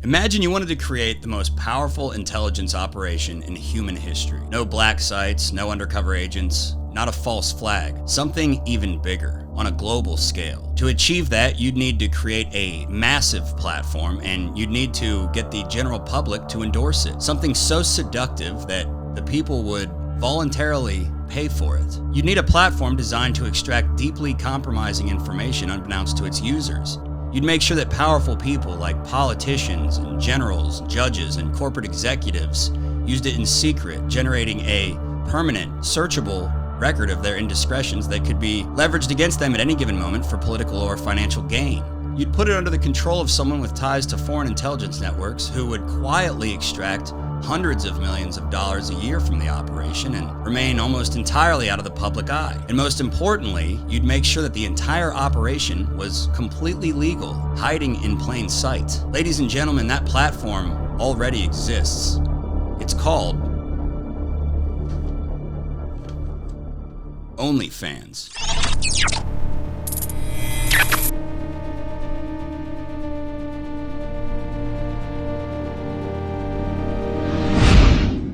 Imagine you wanted to create the most powerful intelligence operation in human history. No black sites, no undercover agents, not a false flag. Something even bigger, on a global scale. To achieve that, you'd need to create a massive platform, and you'd need to get the general public to endorse it. Something so seductive that the people would voluntarily pay for it. You'd need a platform designed to extract deeply compromising information unbeknownst to its users. You'd make sure that powerful people like politicians and generals, judges, and corporate executives used it in secret, generating a permanent, searchable record of their indiscretions that could be leveraged against them at any given moment for political or financial gain. You'd put it under the control of someone with ties to foreign intelligence networks who would quietly extract hundreds of millions of dollars a year from the operation and remain almost entirely out of the public eye. And most importantly, you'd make sure that the entire operation was completely legal, hiding in plain sight. Ladies and gentlemen, that platform already exists. It's called OnlyFans.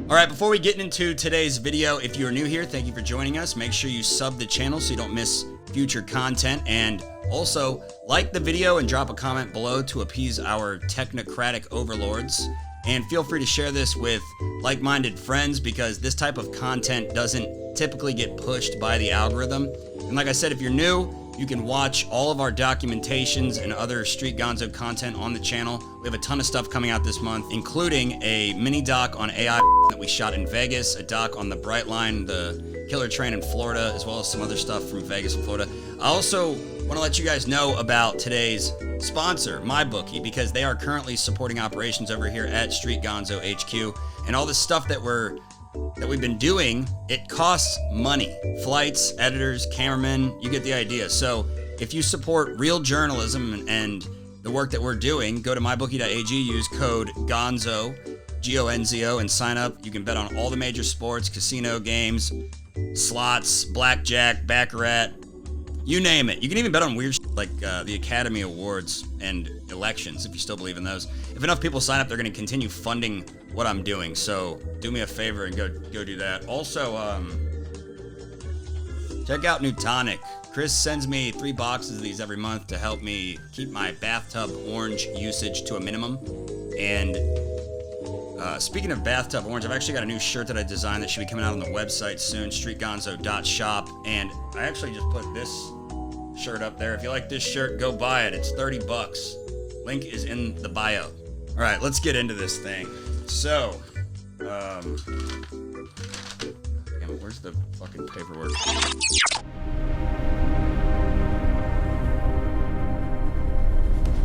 Alright, before we get into today's video, if you're new here, thank you for joining us. Make sure you sub the channel so you don't miss future content, and also like the video and drop a comment below to appease our technocratic overlords. And feel free to share this with like-minded friends because this type of content doesn't typically get pushed by the algorithm. And like I said, if you're new, you can watch all of our documentations and other Street Gonzo content on the channel. We have a ton of stuff coming out this month, including a mini doc on AI that we shot in Vegas, a doc on the Bright Line, the killer train in Florida, as well as some other stuff from Vegas and Florida. I also want to let you guys know about today's sponsor, MyBookie, because they are currently supporting operations over here at Street Gonzo HQ. And all this stuff that we've been doing, it costs money. Flights, editors, cameramen, you get the idea. So if you support real journalism and the work that we're doing, go to mybookie.ag, use code GONZO, G-O-N-Z-O, and sign up. You can bet on all the major sports, casino games, slots, blackjack, baccarat, you name it. You can even bet on weird shit like the Academy Awards and elections, if you still believe in those. If enough people sign up, they're going to continue funding what I'm doing. So do me a favor and go do that. Also, check out Newtonic. Chris sends me 3 boxes of these every month to help me keep my bathtub orange usage to a minimum. And speaking of bathtub orange, I've actually got a new shirt that I designed that should be coming out on the website soon, streetgonzo.shop. And I actually just put this shirt up there. If you like this shirt, go buy it. It's 30 bucks. Link is in the bio. All right, let's get into this thing. So, damn it, where's the fucking paperwork?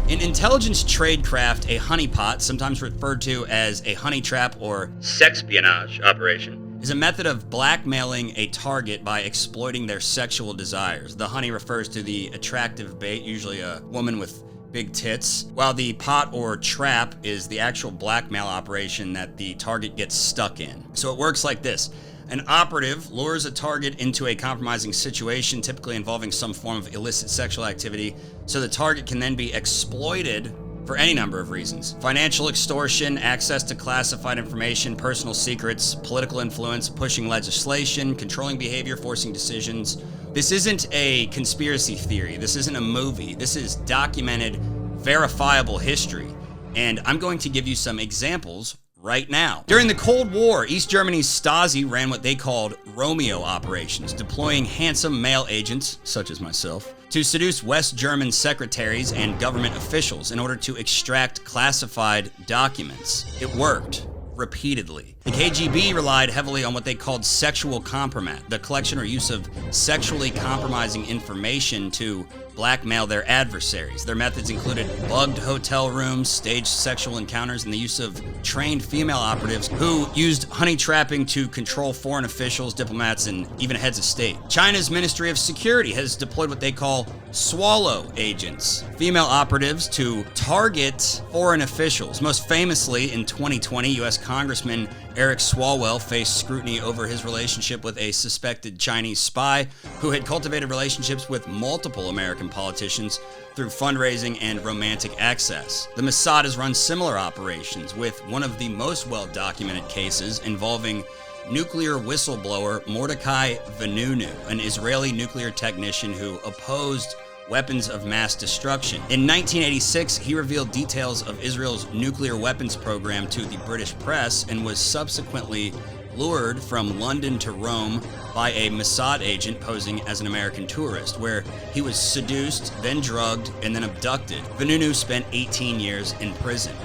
In intelligence tradecraft, a honeypot, sometimes referred to as a honey trap or sexpionage operation, is a method of blackmailing a target by exploiting their sexual desires. The honey refers to the attractive bait, usually a woman with big tits, while the pot or trap is the actual blackmail operation that the target gets stuck in. So it works like this. An operative lures a target into a compromising situation, typically involving some form of illicit sexual activity, so the target can then be exploited for any number of reasons. Financial extortion, access to classified information, personal secrets, political influence, pushing legislation, controlling behavior, forcing decisions. This isn't a conspiracy theory. This isn't a movie. This is documented, verifiable history. And I'm going to give you some examples right now. During the Cold War, East Germany's Stasi ran what they called Romeo operations, deploying handsome male agents, such as myself, to seduce West German secretaries and government officials in order to extract classified documents. It worked repeatedly. The KGB relied heavily on what they called sexual compromat, the collection or use of sexually compromising information to blackmail their adversaries. Their methods included bugged hotel rooms, staged sexual encounters, and the use of trained female operatives who used honey trapping to control foreign officials, diplomats, and even heads of state. China's Ministry of Security has deployed what they call swallow agents, female operatives to target foreign officials. Most famously, in 2020, U.S. Congressman Eric Swalwell faced scrutiny over his relationship with a suspected Chinese spy who had cultivated relationships with multiple American American politicians through fundraising and romantic access. The Mossad has run similar operations, with one of the most well-documented cases involving nuclear whistleblower Mordecai Vanunu, an Israeli nuclear technician who opposed weapons of mass destruction. In 1986, he revealed details of Israel's nuclear weapons program to the British press and was subsequently lured from London to Rome by a Mossad agent posing as an American tourist, where he was seduced, then drugged, and then abducted. Vanunu spent 18 years in prison.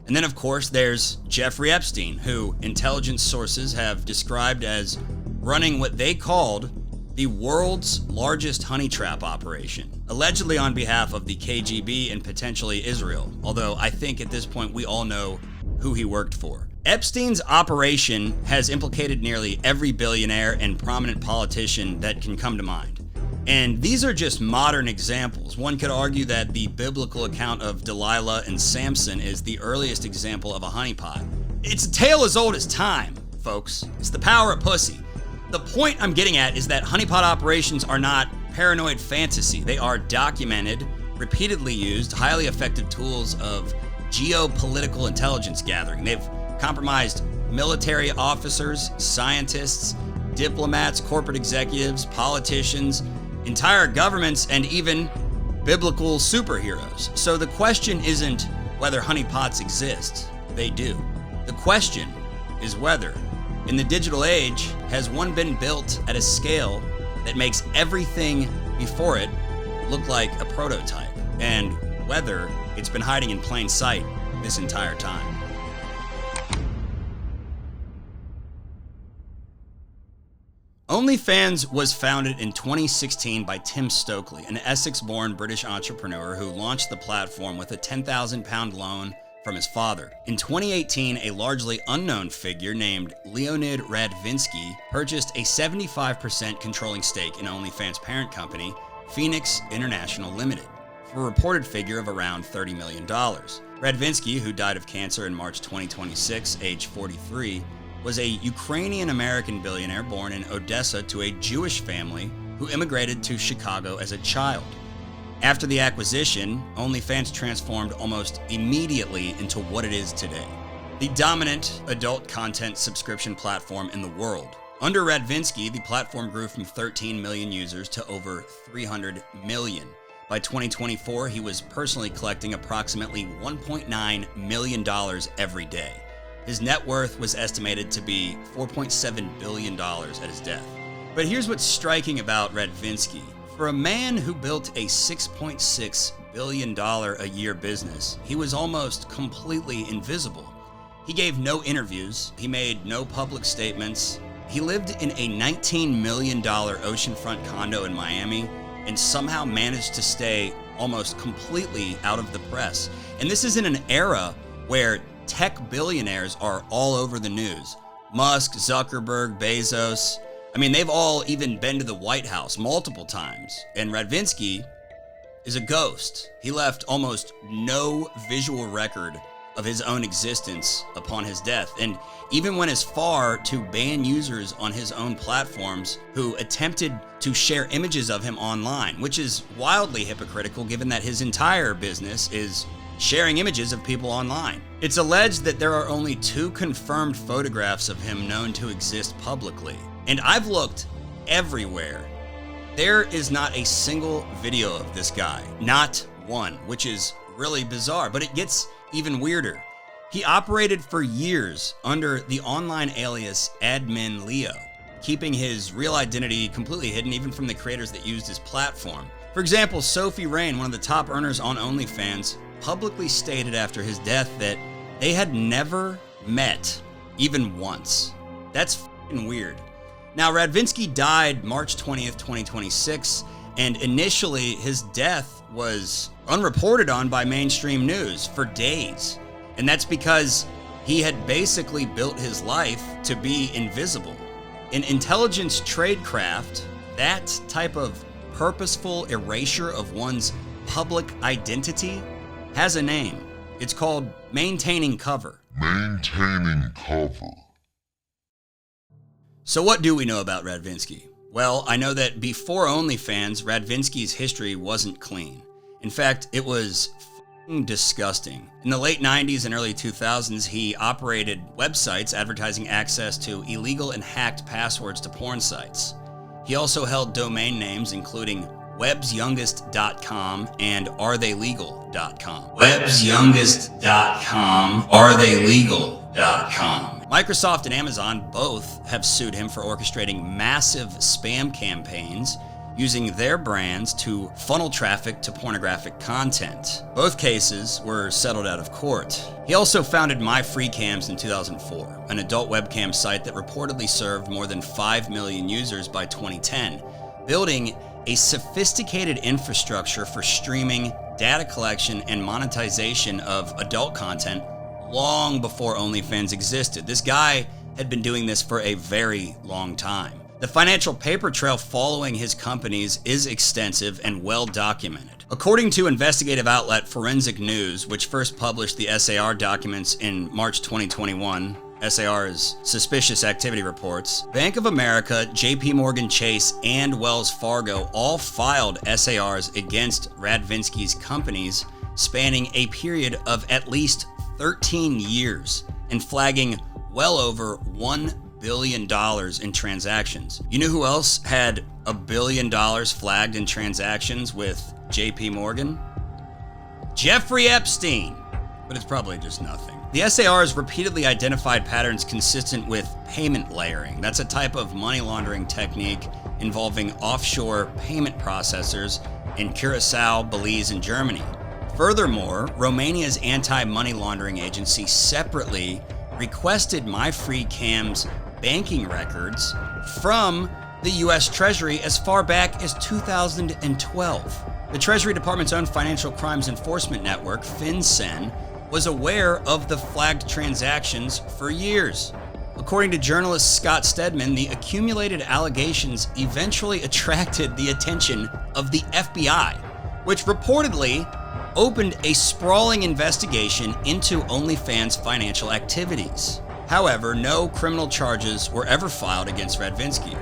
And then, of course, there's Jeffrey Epstein, who intelligence sources have described as running what they called the world's largest honey trap operation, allegedly on behalf of the KGB and potentially Israel, although I think at this point we all know who he worked for. Epstein's operation has implicated nearly every billionaire and prominent politician that can come to mind. And these are just modern examples. One could argue that the biblical account of Delilah and Samson is the earliest example of a honeypot. It's a tale as old as time, folks. It's the power of pussy. The point I'm getting at is that honeypot operations are not paranoid fantasy. They are documented, repeatedly used, highly effective tools of geopolitical intelligence gathering. They've compromised military officers, scientists, diplomats, corporate executives, politicians, entire governments, and even biblical superheroes. So the question isn't whether honeypots exist. They do. The question is whether, in the digital age, has one been built at a scale that makes everything before it look like a prototype, and whether it's been hiding in plain sight this entire time. OnlyFans was founded in 2016 by Tim Stokely, an Essex-born British entrepreneur who launched the platform with a £10,000 loan from his father. In 2018, a largely unknown figure named Leonid Radvinsky purchased a 75% controlling stake in OnlyFans' parent company, Phoenix International Limited, for a reported figure of around $30 million. Radvinsky, who died of cancer in March 2026, age 43, was a Ukrainian-American billionaire born in Odessa to a Jewish family who immigrated to Chicago as a child. After the acquisition, OnlyFans transformed almost immediately into what it is today, the dominant adult content subscription platform in the world. Under Radvinsky, the platform grew from 13 million users to over 300 million. By 2024, he was personally collecting approximately $1.9 million every day. His net worth was estimated to be $4.7 billion at his death. But here's what's striking about Radvinsky. For a man who built a $6.6 billion a year business, he was almost completely invisible. He gave no interviews, he made no public statements. He lived in a $19 million oceanfront condo in Miami and somehow managed to stay almost completely out of the press. And this is in an era where tech billionaires are all over the news. Musk, Zuckerberg, Bezos. I mean, they've all even been to the White House multiple times. And Radvinsky is a ghost. He left almost no visual record of his own existence upon his death, and even went as far to ban users on his own platforms who attempted to share images of him online, which is wildly hypocritical given that his entire business is sharing images of people online. It's alleged that there are only 2 confirmed photographs of him known to exist publicly, and I've looked everywhere. There is not a single video of this guy, not one, which is really bizarre, but it gets even weirder. He operated for years under the online alias Admin Leo, keeping his real identity completely hidden even from the creators that used his platform. For example, Sophie Rain, one of the top earners on OnlyFans, publicly stated after his death that they had never met even once. That's f***ing weird. Now, Radvinsky died March 20th, 2026, and initially his death was unreported on by mainstream news for days. And that's because he had basically built his life to be invisible. In intelligence tradecraft, that type of purposeful erasure of one's public identity has a name. It's called maintaining cover. Maintaining cover. So what do we know about Radvinsky? Well, I know that before OnlyFans, Radvinsky's history wasn't clean. In fact, it was disgusting. In the late 90s and early 2000s, he operated websites advertising access to illegal and hacked passwords to porn sites. He also held domain names including websyoungest.com and aretheylegal.com. Websyoungest.com, aretheylegal.com. Microsoft and Amazon both have sued him for orchestrating massive spam campaigns using their brands to funnel traffic to pornographic content. Both cases were settled out of court. He also founded MyFreeCams in 2004, an adult webcam site that reportedly served more than 5 million users by 2010, building a sophisticated infrastructure for streaming, data collection, and monetization of adult content long before OnlyFans existed. This guy had been doing this for a very long time. The financial paper trail following his companies is extensive and well documented. According to investigative outlet Forensic News, which first published the SAR documents in March 2021, SAR is Suspicious Activity Reports, Bank of America, JP Morgan Chase, and Wells Fargo all filed SARs against Radvinsky's companies spanning a period of at least 13 years and flagging well over $1 billion in transactions. You know who else had $1 billion flagged in transactions with JP Morgan? Jeffrey Epstein. But it's probably just nothing. The SARs repeatedly identified patterns consistent with payment layering. That's a type of money laundering technique involving offshore payment processors in Curacao, Belize, and Germany. Furthermore, Romania's anti-money laundering agency separately requested MyFreeCam's banking records from the U.S. Treasury as far back as 2012. The Treasury Department's own Financial Crimes Enforcement Network, FinCEN, was aware of the flagged transactions for years. According to journalist Scott Stedman, the accumulated allegations eventually attracted the attention of the FBI, which reportedly opened a sprawling investigation into OnlyFans' financial activities. However, no criminal charges were ever filed against Radvinsky.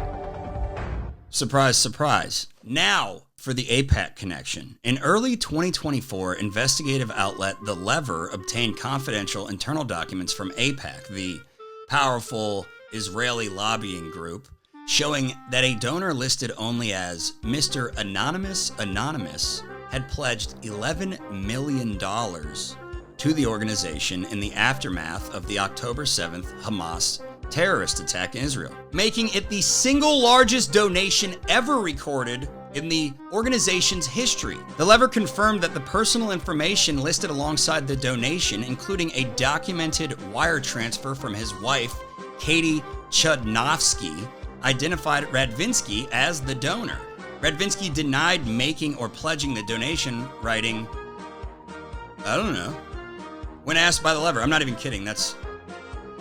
Surprise, surprise. Now for the AIPAC connection. In early 2024, investigative outlet The Lever obtained confidential internal documents from AIPAC, the powerful Israeli lobbying group, showing that a donor listed only as Mr. Anonymous had pledged $11 million to the organization in the aftermath of the October 7th Hamas terrorist attack in Israel, making it the single largest donation ever recorded in the organization's history. The Lever confirmed that the personal information listed alongside the donation, including a documented wire transfer from his wife, Katie Chudnovsky, identified Radvinsky as the donor. Radvinsky denied making or pledging the donation, writing, "I don't know." When asked by The Lever, I'm not even kidding, that's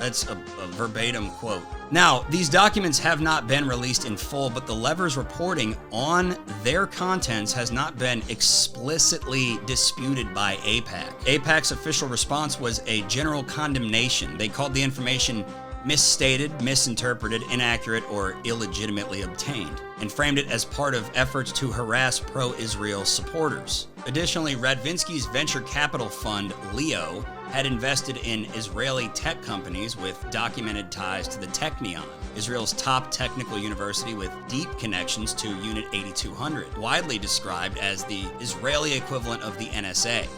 a verbatim quote. Now, these documents have not been released in full, but The Lever's reporting on their contents has not been explicitly disputed by AIPAC. AIPAC's official response was a general condemnation. They called the information misstated, misinterpreted, inaccurate, or illegitimately obtained, and framed it as part of efforts to harass pro-Israel supporters. Additionally, Radvinsky's venture capital fund, Leo, had invested in Israeli tech companies with documented ties to the Technion, Israel's top technical university with deep connections to Unit 8200, widely described as the Israeli equivalent of the NSA.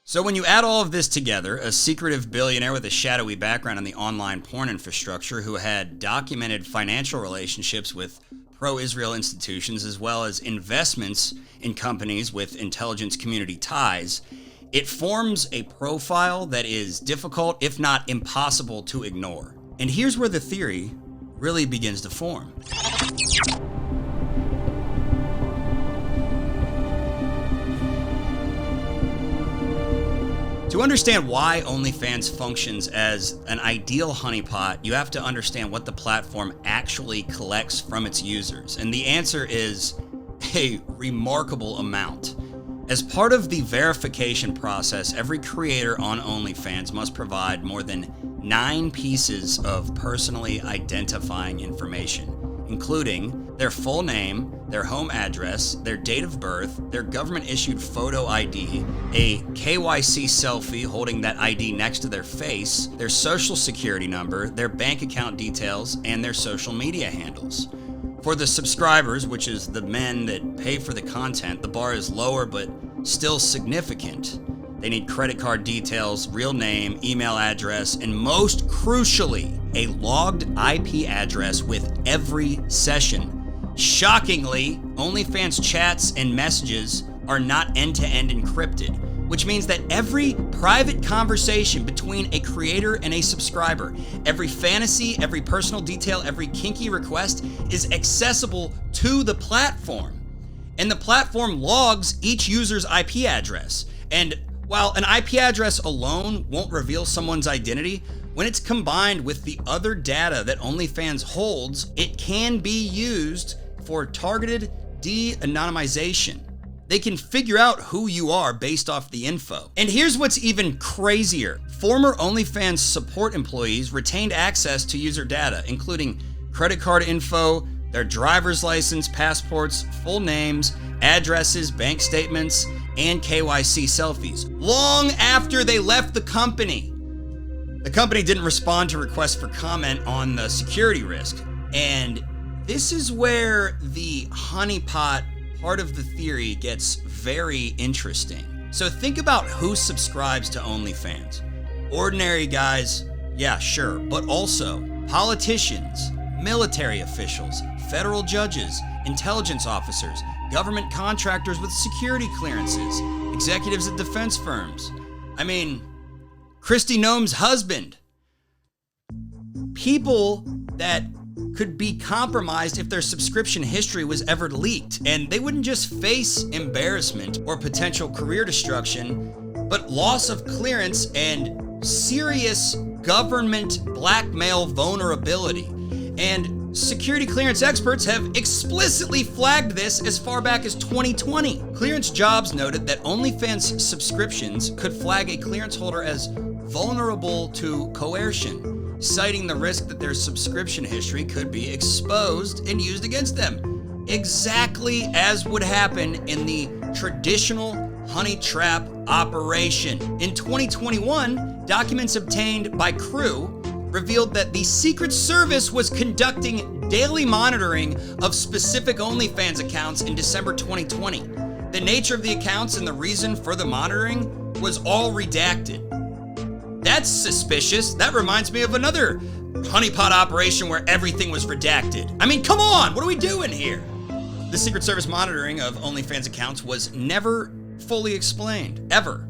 So when you add all of this together, a secretive billionaire with a shadowy background in the online porn infrastructure who had documented financial relationships with pro-Israel institutions as well as investments in companies with intelligence community ties, it forms a profile that is difficult, if not impossible, to ignore. And here's where the theory really begins to form. To understand why OnlyFans functions as an ideal honeypot, you have to understand what the platform actually collects from its users. And the answer is a remarkable amount. As part of the verification process, every creator on OnlyFans must provide more than 9 pieces of personally identifying information, including their full name, their home address, their date of birth, their government-issued photo ID, a KYC selfie holding that ID next to their face, their social security number, their bank account details, and their social media handles. For the subscribers, which is the men that pay for the content, the bar is lower but still significant. They need credit card details, real name, email address, and most crucially, a logged IP address with every session. Shockingly, OnlyFans chats and messages are not end-to-end encrypted, which means that every private conversation between a creator and a subscriber, every fantasy, every personal detail, every kinky request is accessible to the platform. And the platform logs each user's IP address. And while an IP address alone won't reveal someone's identity, when it's combined with the other data that OnlyFans holds, it can be used for targeted de-anonymization. They can figure out who you are based off the info. And here's what's even crazier. Former OnlyFans support employees retained access to user data, including credit card info, their driver's license, passports, full names, addresses, bank statements, and KYC selfies, long after they left the company. The company didn't respond to requests for comment on the security risk. And this is where the honeypot part of the theory gets very interesting. So think about who subscribes to OnlyFans. Ordinary guys, yeah, sure, but also politicians, military officials, federal judges, intelligence officers, government contractors with security clearances, executives at defense firms. I mean, Kristi Noem's husband. People that could be compromised if their subscription history was ever leaked. And they wouldn't just face embarrassment or potential career destruction, but loss of clearance and serious government blackmail vulnerability. And security clearance experts have explicitly flagged this as far back as 2020. Clearance Jobs noted that OnlyFans subscriptions could flag a clearance holder as vulnerable to coercion, citing the risk that their subscription history could be exposed and used against them, exactly as would happen in the traditional honey trap operation. In 2021, documents obtained by Crew revealed that the Secret Service was conducting daily monitoring of specific OnlyFans accounts in December 2020. The nature of the accounts and the reason for the monitoring was all redacted. That's suspicious. That reminds me of another honeypot operation where everything was redacted. I mean, come on, what are we doing here? The Secret Service monitoring of OnlyFans accounts was never fully explained, ever.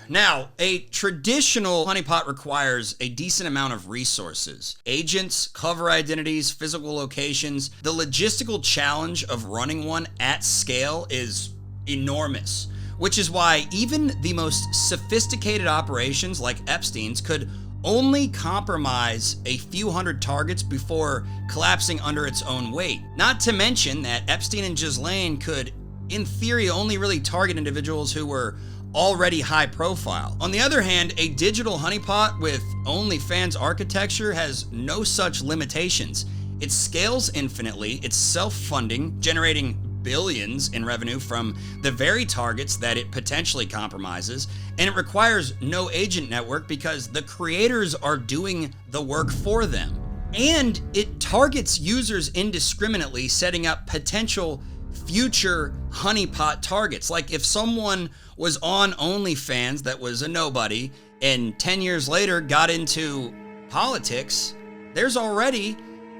Now, a traditional honeypot requires a decent amount of resources. Agents, cover identities, physical locations. The logistical challenge of running one at scale is enormous, which is why even the most sophisticated operations like Epstein's could only compromise a few hundred targets before collapsing under its own weight. Not to mention that Epstein and Ghislaine could, in theory, only really target individuals who were already high profile. On the other hand, a digital honeypot with OnlyFans architecture has no such limitations. It scales infinitely, it's self-funding, generating billions in revenue from the very targets that it potentially compromises, and it requires no agent network because the creators are doing the work for them. And it targets users indiscriminately, setting up potential future honeypot targets. Like if someone was on OnlyFans that was a nobody and 10 years later got into politics, there's already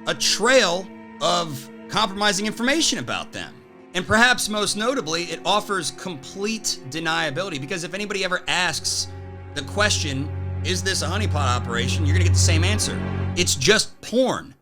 a trail of compromising information about them. And perhaps most notably, it offers complete deniability, because if anybody ever asks the question, is this a honeypot operation, you're gonna get the same answer. It's just porn.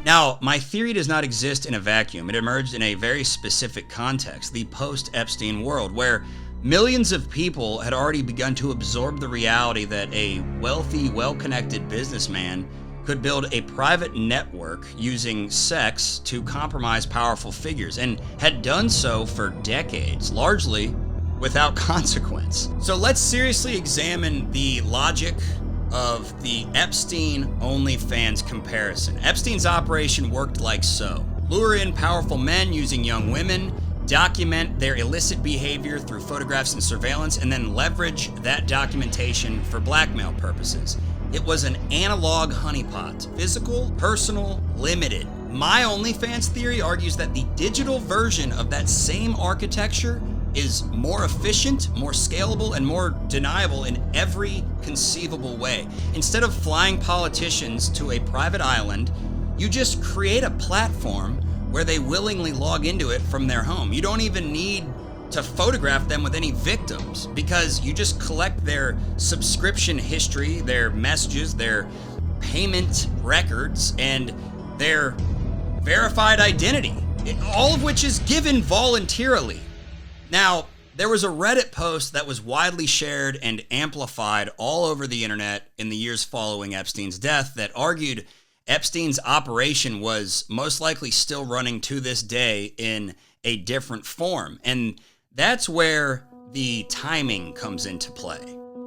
Now, my theory does not exist in a vacuum. It emerged in a very specific context, the post-Epstein world, where millions of people had already begun to absorb the reality that a wealthy, well-connected businessman could build a private network using sex to compromise powerful figures, and had done so for decades, largely without consequence. So let's seriously examine the logic of the Epstein OnlyFans comparison. Epstein's operation worked like so. Lure in powerful men using young women, document their illicit behavior through photographs and surveillance, and then leverage that documentation for blackmail purposes. It was an analog honeypot, physical, personal, limited. My OnlyFans theory argues that the digital version of that same architecture is more efficient, more scalable, and more deniable in every conceivable way. Instead of flying politicians to a private island, you just create a platform where they willingly log into it from their home. You don't even need to photograph them with any victims, because you just collect their subscription history, their messages, their payment records, and their verified identity, all of which is given voluntarily. Now, there was a Reddit post that was widely shared and amplified all over the internet in the years following Epstein's death that argued Epstein's operation was most likely still running to this day in a different form. And that's where the timing comes into play.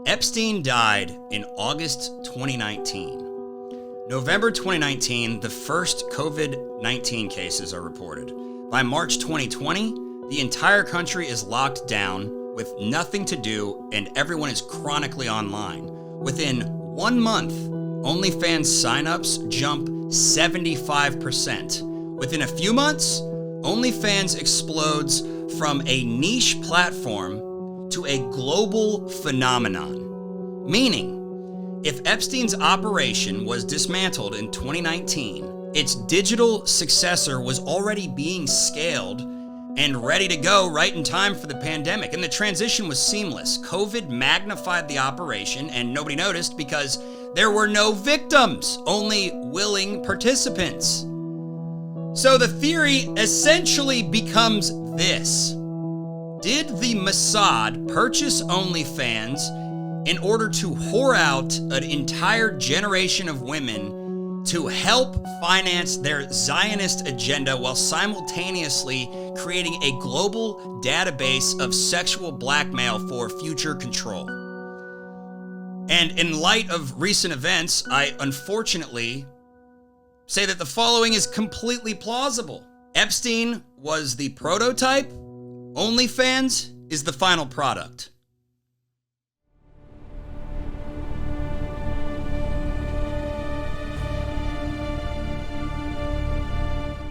Epstein died in August 2019. November 2019, the first COVID-19 cases are reported. By March 2020, the entire country is locked down with nothing to do, and everyone is chronically online. Within 1 month, OnlyFans signups jump 75%. Within a few months, OnlyFans explodes from a niche platform to a global phenomenon. Meaning, if Epstein's operation was dismantled in 2019, its digital successor was already being scaled and ready to go right in time for the pandemic. And the transition was seamless. COVID magnified the operation and nobody noticed because there were no victims, only willing participants. So the theory essentially becomes this. Did the Mossad purchase OnlyFans in order to whore out an entire generation of women to help finance their Zionist agenda while simultaneously creating a global database of sexual blackmail for future control? And in light of recent events, I unfortunately say that the following is completely plausible. Epstein was the prototype. OnlyFans is the final product.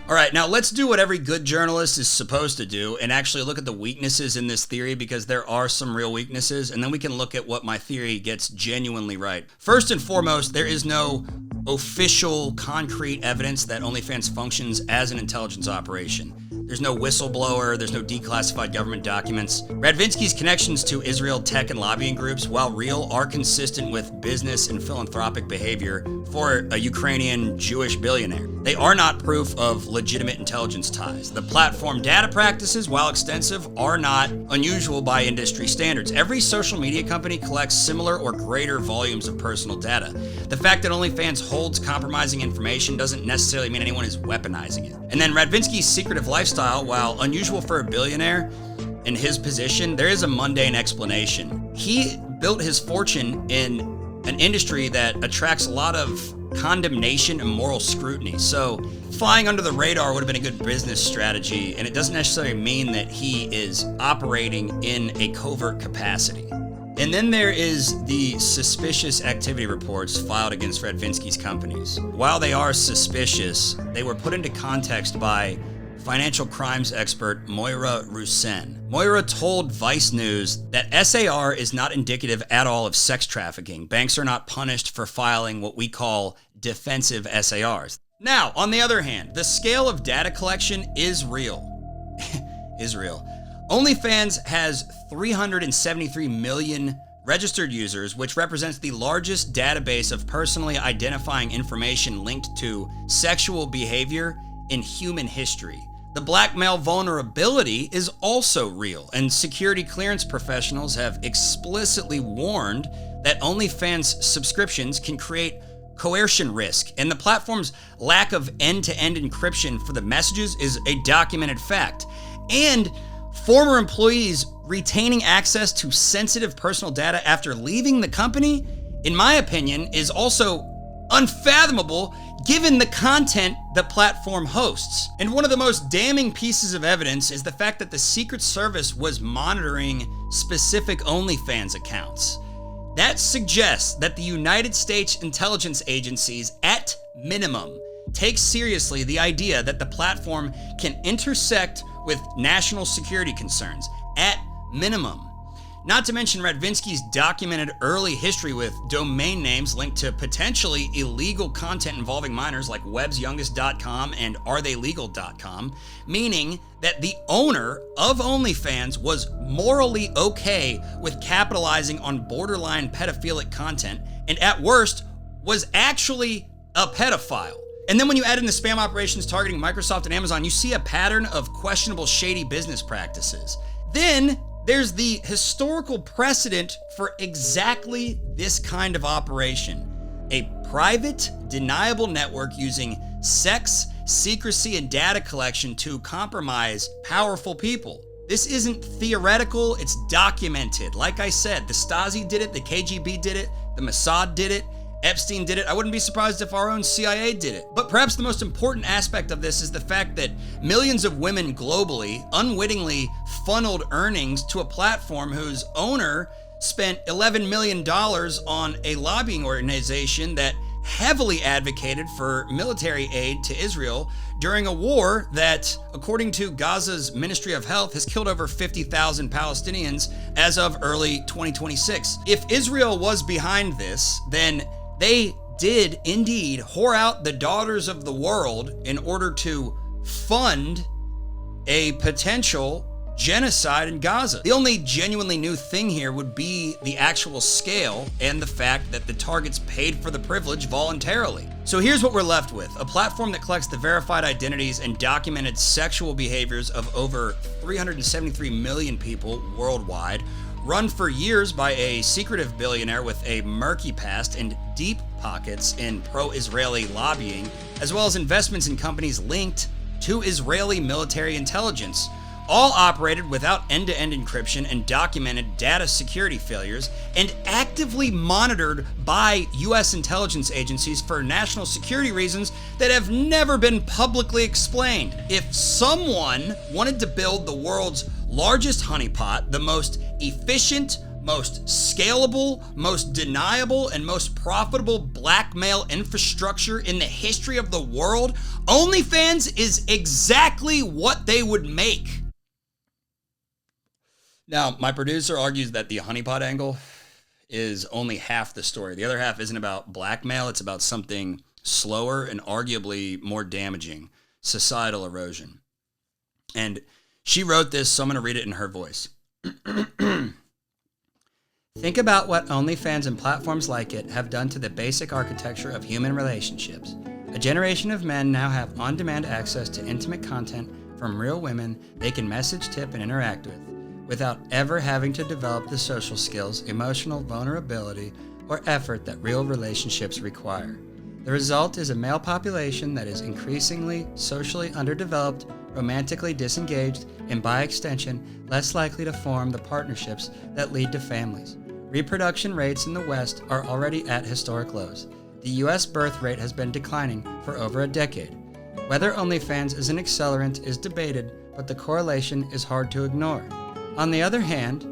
All right, now let's do what every good journalist is supposed to do and actually look at the weaknesses in this theory, because there are some real weaknesses, and then we can look at what my theory gets genuinely right. First and foremost, there is no official concrete evidence that OnlyFans functions as an intelligence operation. There's no whistleblower, there's no declassified government documents. Radvinsky's connections to Israel tech and lobbying groups, while real, are consistent with business and philanthropic behavior for a Ukrainian Jewish billionaire. They are not proof of legitimate intelligence ties. The platform data practices, while extensive, are not unusual by industry standards. Every social media company collects similar or greater volumes of personal data. The fact that OnlyFans holds compromising information doesn't necessarily mean anyone is weaponizing it. And then Radvinsky's secretive lifestyle, while unusual for a billionaire in his position, there is a mundane explanation. He built his fortune in an industry that attracts a lot of condemnation and moral scrutiny. So flying under the radar would have been a good business strategy, and it doesn't necessarily mean that he is operating in a covert capacity. And then there is the suspicious activity reports filed against Radvinsky's companies. While they are suspicious, they were put into context by financial crimes expert Moira Rusen. Moira told Vice News that SAR is not indicative at all of sex trafficking. Banks are not punished for filing what we call defensive SARs. Now, on the other hand, the scale of data collection is real. Is real. OnlyFans has 373 million registered users, which represents the largest database of personally identifying information linked to sexual behavior in human history. The blackmail vulnerability is also real, and security clearance professionals have explicitly warned that OnlyFans subscriptions can create coercion risk, and the platform's lack of end-to-end encryption for the messages is a documented fact. And former employees retaining access to sensitive personal data after leaving the company, in my opinion, is also unfathomable given the content the platform hosts. And one of the most damning pieces of evidence is the fact that the Secret Service was monitoring specific OnlyFans accounts. That suggests that the United States intelligence agencies, at minimum, take seriously the idea that the platform can intersect with national security concerns, at minimum. Not to mention Radvinsky's documented early history with domain names linked to potentially illegal content involving minors like websyoungest.com and aretheylegal.com, meaning that the owner of OnlyFans was morally okay with capitalizing on borderline pedophilic content and at worst was actually a pedophile. And then when you add in the spam operations targeting Microsoft and Amazon, you see a pattern of questionable shady business practices. Then there's the historical precedent for exactly this kind of operation. A private, deniable network using sex, secrecy, and data collection to compromise powerful people. This isn't theoretical, it's documented. Like I said, the Stasi did it, the KGB did it, the Mossad did it, Epstein did it. I wouldn't be surprised if our own CIA did it. But perhaps the most important aspect of this is the fact that millions of women globally unwittingly funneled earnings to a platform whose owner spent $11 million on a lobbying organization that heavily advocated for military aid to Israel during a war that, according to Gaza's Ministry of Health, has killed over 50,000 Palestinians as of early 2026. If Israel was behind this, then they did indeed whore out the daughters of the world in order to fund a potential genocide in Gaza. The only genuinely new thing here would be the actual scale and the fact that the targets paid for the privilege voluntarily. So here's what we're left with: a platform that collects the verified identities and documented sexual behaviors of over 373 million people worldwide, run for years by a secretive billionaire with a murky past and deep pockets in pro-Israeli lobbying, as well as investments in companies linked to Israeli military intelligence, all operated without end-to-end encryption and documented data security failures, and actively monitored by U.S. intelligence agencies for national security reasons that have never been publicly explained. If someone wanted to build the world's largest honeypot, the most efficient, most scalable, most deniable, and most profitable blackmail infrastructure in the history of the world, OnlyFans is exactly what they would make. Now, my producer argues that the honeypot angle is only half the story. The other half isn't about blackmail, it's about something slower and arguably more damaging: societal erosion. And she wrote this, so I'm going to read it in her voice. Think about what OnlyFans and platforms like it have done to the basic architecture of human relationships. A generation of men now have on-demand access to intimate content from real women they can message, tip, and interact with, without ever having to develop the social skills, emotional vulnerability, or effort that real relationships require. The result is a male population that is increasingly socially underdeveloped, romantically disengaged, and by extension, less likely to form the partnerships that lead to families. Reproduction rates in the West are already at historic lows. The U.S. birth rate has been declining for over a decade. Whether OnlyFans is an accelerant is debated, but the correlation is hard to ignore. On the other hand,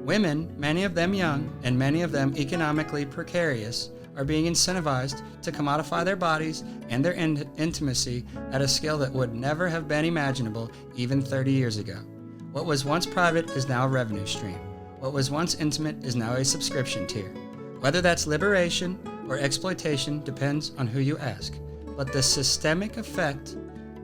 women, many of them young and many of them economically precarious, are being incentivized to commodify their bodies and their intimacy at a scale that would never have been imaginable even 30 years ago. What was once private is now a revenue stream. What was once intimate is now a subscription tier. Whether that's liberation or exploitation depends on who you ask. But the systemic effect,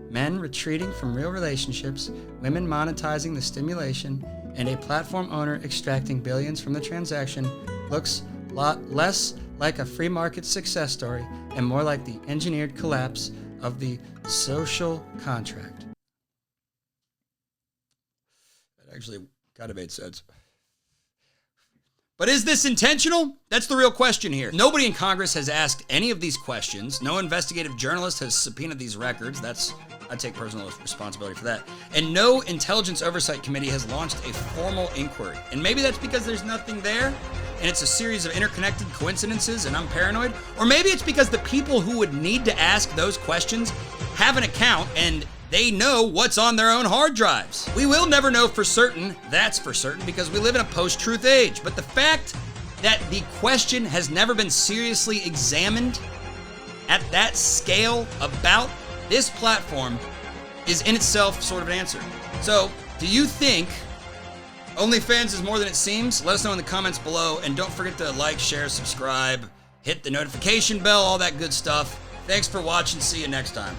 men retreating from real relationships, women monetizing the stimulation, and a platform owner extracting billions from the transaction, looks a lot less like a free market success story and more like the engineered collapse of the social contract. That actually kind of made sense. But is this intentional? That's the real question here. Nobody in Congress has asked any of these questions. No investigative journalist has subpoenaed these records. That's I take personal responsibility for that. And no intelligence oversight committee has launched a formal inquiry. And maybe that's because there's nothing there, and it's a series of interconnected coincidences, and I'm paranoid. Or maybe it's because the people who would need to ask those questions have an account and they know what's on their own hard drives. We will never know for certain, that's for certain, because we live in a post-truth age. But the fact that the question has never been seriously examined at that scale about this platform is in itself sort of an answer. So, do you think OnlyFans is more than it seems? Let us know in the comments below, and don't forget to like, share, subscribe, hit the notification bell, all that good stuff. Thanks for watching. See you next time.